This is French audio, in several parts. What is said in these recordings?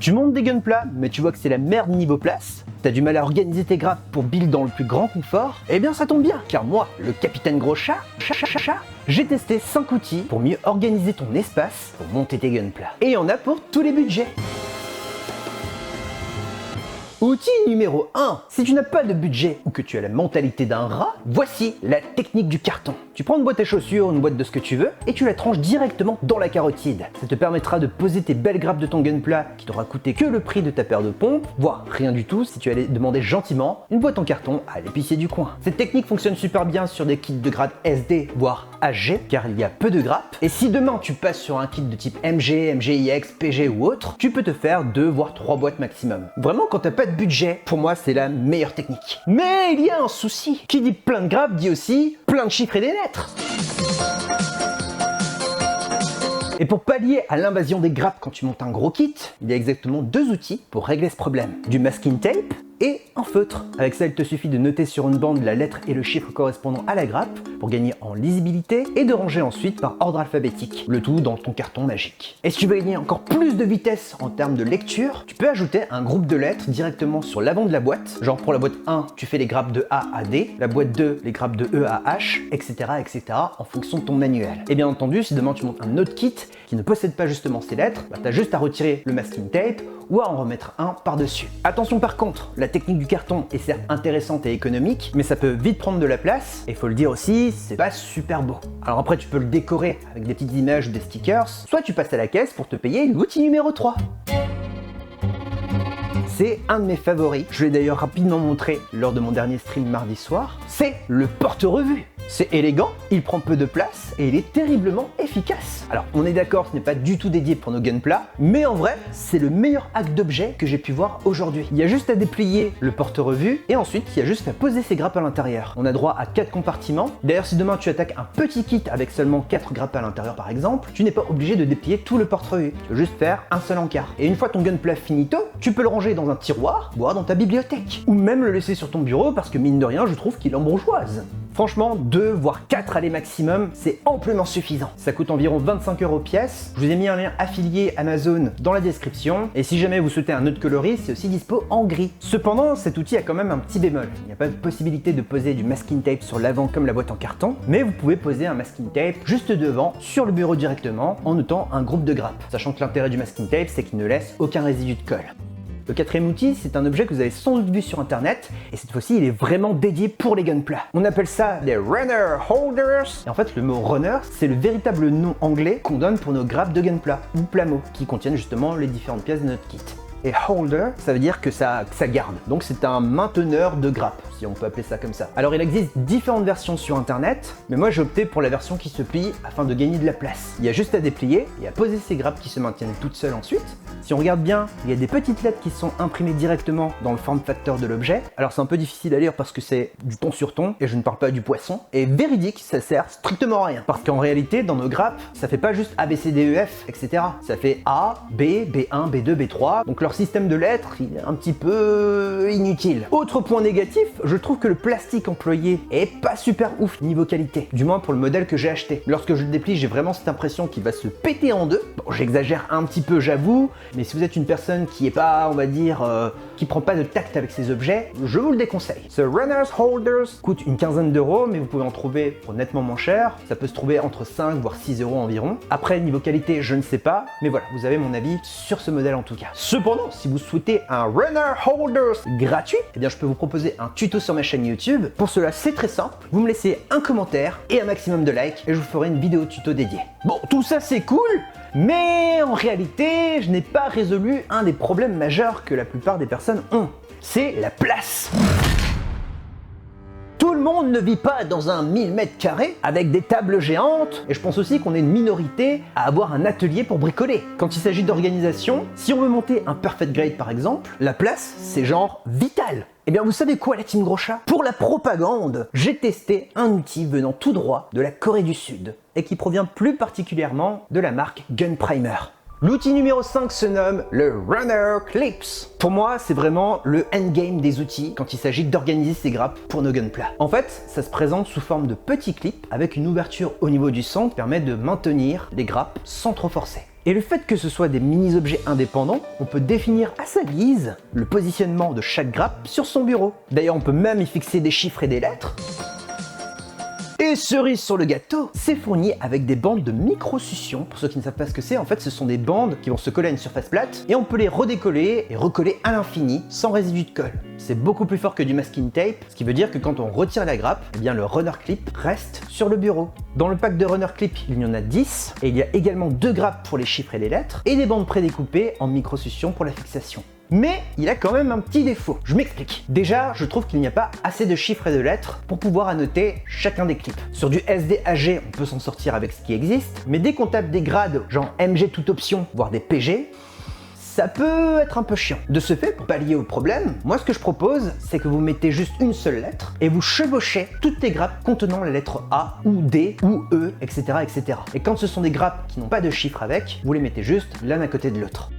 Tu montes des gunpla, mais tu vois que c'est la merde niveau place. T'as du mal à organiser tes grappes pour build dans le plus grand confort. Eh bien ça tombe bien, car moi, le capitaine gros chat, j'ai testé 5 outils pour mieux organiser ton espace pour monter tes gunpla. Et il y en a pour tous les budgets. Outil numéro 1. Si tu n'as pas de budget ou que tu as la mentalité d'un rat, voici la technique du carton. Tu prends une boîte à chaussures, une boîte de ce que tu veux, et tu la tranches directement dans la carotide. Ça te permettra de poser tes belles grappes de ton gunpla qui t'aura coûté que le prix de ta paire de pompes, voire rien du tout si tu allais demander gentiment une boîte en carton à l'épicier du coin. Cette technique fonctionne super bien sur des kits de grade SD, voire HG, car il y a peu de grappes. Et si demain tu passes sur un kit de type MG, MGIX, PG ou autre, tu peux te faire 2 voire 3 boîtes maximum. Vraiment, quand t'as pas de budget, pour moi c'est la meilleure technique. Mais il y a un souci. Qui dit plein de grappes dit aussi plein de chiffres et des lettres. Et pour pallier à l'invasion des grappes quand tu montes un gros kit, il y a exactement 2 outils pour régler ce problème. Du masking tape et un feutre. Avec ça, il te suffit de noter sur une bande la lettre et le chiffre correspondant à la grappe pour gagner en lisibilité et de ranger ensuite par ordre alphabétique, le tout dans ton carton magique. Et si tu veux gagner encore plus de vitesse en termes de lecture, tu peux ajouter un groupe de lettres directement sur l'avant de la boîte. Genre pour la boîte 1, tu fais les grappes de A à D, la boîte 2, les grappes de E à H, etc. etc. en fonction de ton manuel. Et bien entendu, si demain tu montes un autre kit qui ne possède pas justement ces lettres, tu as juste à retirer le masking tape ou à en remettre un par-dessus. Attention par contre, la technique du carton est certes intéressante et économique, mais ça peut vite prendre de la place, et faut le dire aussi, c'est pas super beau. Alors après tu peux le décorer avec des petites images ou des stickers, soit tu passes à la caisse pour te payer l'outil numéro 3. C'est un de mes favoris, je l'ai d'ailleurs rapidement montré lors de mon dernier stream mardi soir, c'est le porte-revue. C'est élégant, il prend peu de place et il est terriblement efficace. Alors on est d'accord, ce n'est pas du tout dédié pour nos gunpla, mais en vrai, c'est le meilleur hack d'objet que j'ai pu voir aujourd'hui. Il y a juste à déplier le porte-revue et ensuite il y a juste à poser ses grappes à l'intérieur. On a droit à 4 compartiments. D'ailleurs si demain tu attaques un petit kit avec seulement 4 grappes à l'intérieur par exemple, tu n'es pas obligé de déplier tout le porte-revue. Tu peux juste faire un seul encart. Et une fois ton gunpla finito, tu peux le ranger dans un tiroir, voire dans ta bibliothèque. Ou même le laisser sur ton bureau parce que mine de rien je trouve qu'il embourgeoise. Franchement, 2 voire 4 allées maximum, c'est amplement suffisant. Ça coûte environ 25 € pièce. Je vous ai mis un lien affilié Amazon dans la description. Et si jamais vous souhaitez un autre coloris, c'est aussi dispo en gris. Cependant, cet outil a quand même un petit bémol. Il n'y a pas de possibilité de poser du masking tape sur l'avant comme la boîte en carton, mais vous pouvez poser un masking tape juste devant, sur le bureau directement, en notant un groupe de grappes. Sachant que l'intérêt du masking tape, c'est qu'il ne laisse aucun résidu de colle. Le 4e outil, c'est un objet que vous avez sans doute vu sur internet, et cette fois-ci, il est vraiment dédié pour les gunpla. On appelle ça des runner holders, et en fait, le mot runner, c'est le véritable nom anglais qu'on donne pour nos grappes de gunpla, ou plamo, qui contiennent justement les différentes pièces de notre kit. Et holder, ça veut dire que ça garde. Donc c'est un mainteneur de grappes, si on peut appeler ça comme ça. Alors il existe différentes versions sur internet, mais moi j'ai opté pour la version qui se plie afin de gagner de la place. Il y a juste à déplier et à poser ces grappes qui se maintiennent toutes seules ensuite. Si on regarde bien, il y a des petites lettres qui sont imprimées directement dans le form factor de l'objet. Alors c'est un peu difficile à lire parce que c'est du ton sur ton, et je ne parle pas du poisson. Et véridique, ça sert strictement à rien. Parce qu'en réalité, dans nos grappes, ça fait pas juste A, B, C, D, E, F, etc. Ça fait A, B, B1, B2, B3. Donc leur système de lettres, il est un petit peu inutile. Autre point négatif, je trouve que le plastique employé est pas super ouf niveau qualité. Du moins pour le modèle que j'ai acheté. Lorsque je le déplie, j'ai vraiment cette impression qu'il va se péter en deux. Bon, j'exagère un petit peu, j'avoue, mais si vous êtes une personne qui est pas, on va dire, qui prend pas de tact avec ces objets, je vous le déconseille. Ce Runners Holders coûte une quinzaine d'euros, mais vous pouvez en trouver pour nettement moins cher. Ça peut se trouver entre 5 voire 6 € environ. Après, niveau qualité, je ne sais pas, mais voilà, vous avez mon avis sur ce modèle en tout cas. Cependant, si vous souhaitez un Runner Holders gratuit, eh bien je peux vous proposer un tuto sur ma chaîne YouTube. Pour cela, c'est très simple. Vous me laissez un commentaire et un maximum de likes et je vous ferai une vidéo tuto dédiée. Bon, tout ça c'est cool, mais en réalité, je n'ai pas résolu un des problèmes majeurs que la plupart des personnes ont. C'est la place. Tout le monde ne vit pas dans un 1000 m² avec des tables géantes, et je pense aussi qu'on est une minorité à avoir un atelier pour bricoler. Quand il s'agit d'organisation, si on veut monter un perfect grade par exemple, la place c'est genre vital. Eh bien vous savez quoi la team Gros Chat ? Pour la propagande, j'ai testé un outil venant tout droit de la Corée du Sud, et qui provient plus particulièrement de la marque Gunprimer. L'outil numéro 5 se nomme le Runner Clips. Pour moi, c'est vraiment le endgame des outils quand il s'agit d'organiser ses grappes pour nos gunpla. En fait, ça se présente sous forme de petits clips avec une ouverture au niveau du centre qui permet de maintenir les grappes sans trop forcer. Et le fait que ce soit des mini-objets indépendants, on peut définir à sa guise le positionnement de chaque grappe sur son bureau. D'ailleurs, on peut même y fixer des chiffres et des lettres. Et cerise sur le gâteau, c'est fourni avec des bandes de micro-succion. Pour ceux qui ne savent pas ce que c'est, en fait ce sont des bandes qui vont se coller à une surface plate et on peut les redécoller et recoller à l'infini sans résidu de colle. C'est beaucoup plus fort que du masking tape, ce qui veut dire que quand on retire la grappe, eh bien le runner clip reste sur le bureau. Dans le pack de runner clip, il y en a 10 et il y a également 2 grappes pour les chiffres et les lettres et des bandes prédécoupées en micro-succion pour la fixation. Mais il a quand même un petit défaut. Je m'explique. Déjà, je trouve qu'il n'y a pas assez de chiffres et de lettres pour pouvoir annoter chacun des clips. Sur du SDAG, on peut s'en sortir avec ce qui existe, mais dès qu'on tape des grades genre MG toute option, voire des PG, ça peut être un peu chiant. De ce fait, pour pallier au problème, moi ce que je propose, c'est que vous mettez juste une seule lettre et vous chevauchez toutes les grappes contenant la lettre A ou D ou E, etc. etc. Et quand ce sont des grappes qui n'ont pas de chiffres avec, vous les mettez juste l'un à côté de l'autre.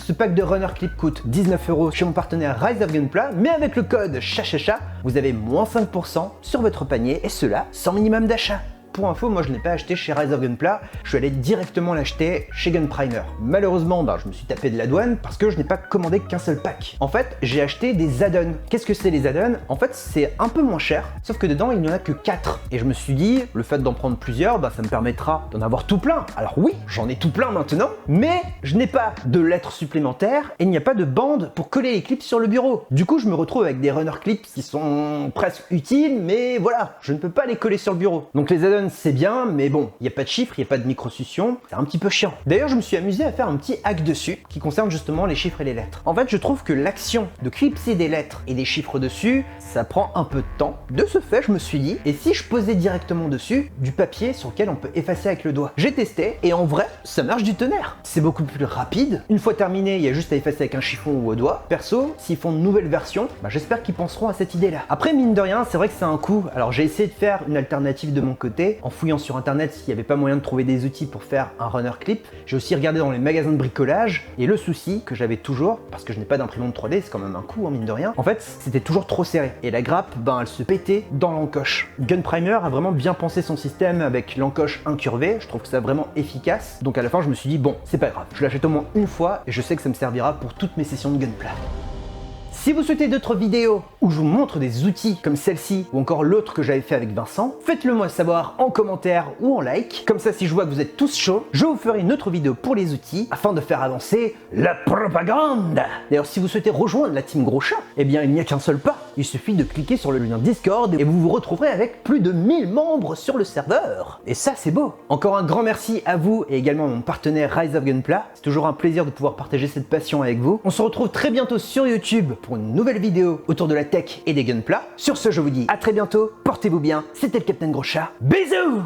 Ce pack de runner clip coûte 19 € chez mon partenaire Rise of Gunpla, mais avec le code CHACHACHA, vous avez moins 5% sur votre panier et cela sans minimum d'achat. Pour info, moi je n'ai pas acheté chez Rise of Gunpla, je suis allé directement l'acheter chez Gunprimer. Malheureusement, je me suis tapé de la douane parce que je n'ai pas commandé qu'un seul pack. En fait, j'ai acheté des add-ons. Qu'est-ce que c'est les add-ons? En fait, c'est un peu moins cher, sauf que dedans il n'y en a que 4. Et je me suis dit, le fait d'en prendre plusieurs, ça me permettra d'en avoir tout plein. Alors oui, j'en ai tout plein maintenant, mais je n'ai pas de lettres supplémentaires et il n'y a pas de bande pour coller les clips sur le bureau. Du coup, je me retrouve avec des runner clips qui sont presque utiles, mais voilà, je ne peux pas les coller sur le bureau. Donc les add-ons c'est bien, mais bon, il n'y a pas de chiffres, il n'y a pas de micro-succion, c'est un petit peu chiant. D'ailleurs, je me suis amusé à faire un petit hack dessus qui concerne justement les chiffres et les lettres. En fait, je trouve que l'action de clipser des lettres et des chiffres dessus, ça prend un peu de temps. De ce fait, je me suis dit, et si je posais directement dessus du papier sur lequel on peut effacer avec le doigt? J'ai testé et en vrai, ça marche du tonnerre. C'est beaucoup plus rapide. Une fois terminé, il y a juste à effacer avec un chiffon ou au doigt. Perso, s'ils font une nouvelle version, j'espère qu'ils penseront à cette idée-là. Après, mine de rien, c'est vrai que c'est un coût. Alors j'ai essayé de faire une alternative de mon côté en fouillant sur internet s'il n'y avait pas moyen de trouver des outils pour faire un runner clip. J'ai aussi regardé dans les magasins de bricolage et le souci que j'avais toujours, parce que je n'ai pas d'imprimante 3D, c'est quand même un coût mine de rien, en fait c'était toujours trop serré et la grappe elle se pétait dans l'encoche. Gunprimer a vraiment bien pensé son système avec l'encoche incurvée, je trouve que c'est vraiment efficace, donc à la fin je me suis dit bon c'est pas grave, je l'achète au moins une fois et je sais que ça me servira pour toutes mes sessions de Gunpla. Si vous souhaitez d'autres vidéos où je vous montre des outils comme celle-ci ou encore l'autre que j'avais fait avec Vincent, faites-le moi savoir en commentaire ou en like. Comme ça, si je vois que vous êtes tous chauds, je vous ferai une autre vidéo pour les outils afin de faire avancer la propagande. D'ailleurs, si vous souhaitez rejoindre la team Gros Chat, eh bien il n'y a qu'un seul pas. Il suffit de cliquer sur le lien Discord et vous vous retrouverez avec plus de 1000 membres sur le serveur. Et ça, c'est beau. Encore un grand merci à vous et également à mon partenaire Rise of Gunpla. C'est toujours un plaisir de pouvoir partager cette passion avec vous. On se retrouve très bientôt sur YouTube pour une nouvelle vidéo autour de la tech et des Gunpla. Sur ce, je vous dis à très bientôt, portez-vous bien, c'était le Captain Gros Chat, bisous!